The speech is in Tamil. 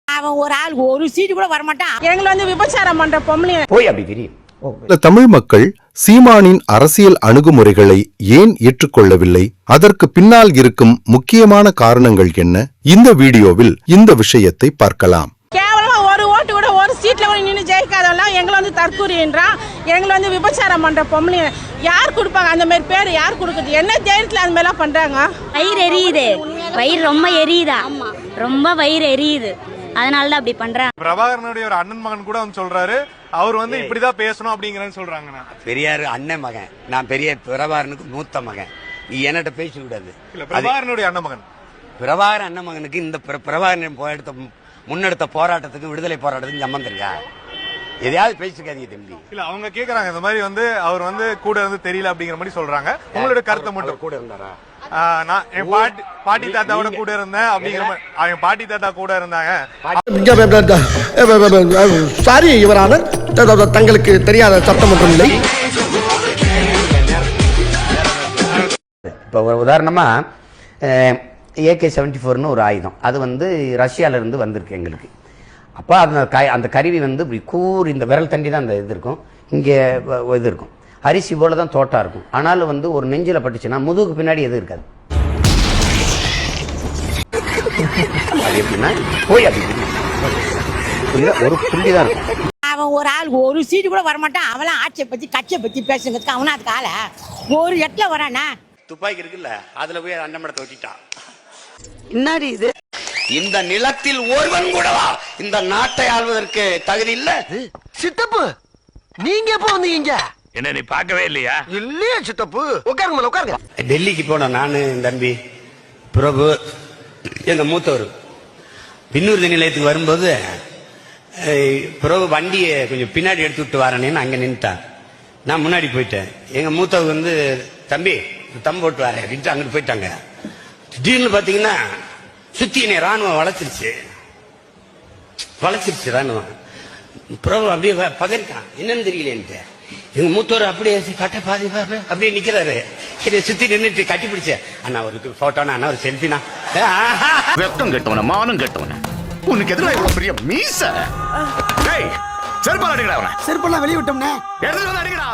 அவன் ஒரு ஆள் ஒரு சீட்டு கூட வரமாட்டான். எங்களை வந்து விபச்சாரம் பண்ற பொம்பளை போய் அப்படி தெரியும். இந்த தமிழ் மக்கள் சீமானின் அரசியல் அணுகுமுறைகளை ஏன் ஏற்றுக்கொள்ளவில்லை? அதற்கு பின்னால் இருக்கும் முக்கியமான காரணங்கள் என்ன? இந்த வீடியோவில் இந்த விஷயத்தை பார்க்கலாம். கேவலமா ஒரு ஓட்டு கூட ஒரு சீட்ல கூட நின்று ஜெயிக்காதவெல்லாம் எங்களை வந்து தற்கூறின்றான். எங்களை வந்து விபச்சாரம் பண்ற பொம்பளை யார் கொடுப்பாங்க? அந்த மாதிரி பேர் யார் கொடுக்குது? என்ன தைரியத்துல அந்த மாதிரிலாம் பண்றாங்க? வயிறு எரியுது, வயிறு ரொம்ப எரியுதா, ரொம்ப வயிறு எரியுது, அதனாலதான் அப்படி பண்றாங்க. பிரபாகரனுடைய ஒரு அண்ணன் மகன் கூட வந்து சொல்றாரு, அவர் வந்து இப்படிதான் பேசணும் அப்படிங்கறன்னு சொல்றாங்க. பெரியாரு அண்ணன் மகன், நான் பெரிய பிரபாகரனுக்கு மூத்த மகன். நீ என்கிட்ட பேச கூடாது. பிரபாகரனுடைய அண்ணன் மகன், பிரபாகரன் அண்ணன் மகனுக்கு இந்த பிரபாகரன் முன்னெடுத்த போராட்டத்துக்கு விடுதலை போராட்டத்துக்கு சம்பந்தம் இருக்கா? எதையாவது பேசிக்காதீங்க தம்பி. இல்ல அவங்க கேக்குறாங்க இந்த மாதிரி வந்து அவர் வந்து கூட இருந்து தெரியல அப்படிங்கிற மாதிரி சொல்றாங்க. உங்களோட கருத்தை மட்டும். கூட இருந்தாரா? நான் என் பாட்டி தாத்தாவோட கூட இருந்தேன் அப்படிங்கிற மாதிரி. என் பாட்டி தாத்தா கூட இருந்தாங்க. சாரி இவரான தங்களுக்கு தெரியாத சட்டம் ஒன்றும் இல்லை. இப்போ உதாரணமா AK-74 ஒரு ஆயுதம், அது வந்து ரஷ்யால இருந்து வந்திருக்கு எங்களுக்கு. அப்போ அந்த கருவி வந்து இப்படி இந்த விரல் தண்டி தான் அந்த இது இருக்கும், இங்கே இது இருக்கும், அரிசி போல தான் தோட்டா இருக்கும். ஆனாலும் வந்து ஒரு நெஞ்சில பட்டுச்சுன்னா முதுகுக்கு பின்னாடி எதுவும் இருக்காது. அது எப்படின்னா போய் அப்படி ஒரு புள்ளிதான் இருக்கும். அவன் ஒரு ஆள் ஒரு சீட்டு கூட வரமாட்டான். அவெல்லாம் ஆட்சியை பத்தி கட்சியை பத்தி பேசுறதுக்கு அவனா அதுக்கு ஆள ஒரு இடத்துல வரானா? துப்பாக்கி இருக்குல்ல, அதுல போய் அண்டமடத்தை ஒட்டிட்டான். என்னடி இது? இந்த நிலத்தில் ஒருவன் கூடவா இந்த நாட்டை ஆள்வதற்கு தகுதி இல்ல? சித்தப்பு நீங்க எப்ப வந்தீங்க? என்ன நீ பார்க்கவே இல்லையா? இல்லையா சித்தப்பு? உட்காருங்க உட்காருங்க. டெல்லிக்கு போன நானு தம்பி பிரபு எங்க மூத்தவர் பின்னூர்தி நிலையத்துக்கு வரும்போது பிரபு வண்டியை கொஞ்சம் பின்னாடி எடுத்து விட்டு வரேன்னு அங்க நின்றுட்டான். நான் முன்னாடி போயிட்டேன். எங்க மூத்தவர் வந்து தம்பி தம் போட்டு வர அப்படின்ட்டு அங்கிட்டு போயிட்டாங்க. திடீர்னு பாத்தீங்கன்னா சுத்தி என்னை ராணுவம் வளைச்சிருச்சு ராணுவம். பிரபு அப்படியே பகரிட்டான், என்னன்னு தெரியலேன்ட்டு. எங்க மூத்தவர் அப்படியே கட்ட பாதி அப்படியே நிக்கிறாரு. சுத்தி நின்றுட்டு கட்டி பிடிச்ச அண்ணா ஒரு போட்டோனா, அண்ணா ஒரு செல்ஃபினா. வெக்கம் கெட்டவன, மானம் கெட்டவன, உனக்கு எதிராக இவ்வளவு பெரிய மீச. செருப்பால் அடிக்கடா, செருப்பெல்லாம் வெளியே விட்டோம்னே. எடுத்துட்டு வந்து அடிக்கடா.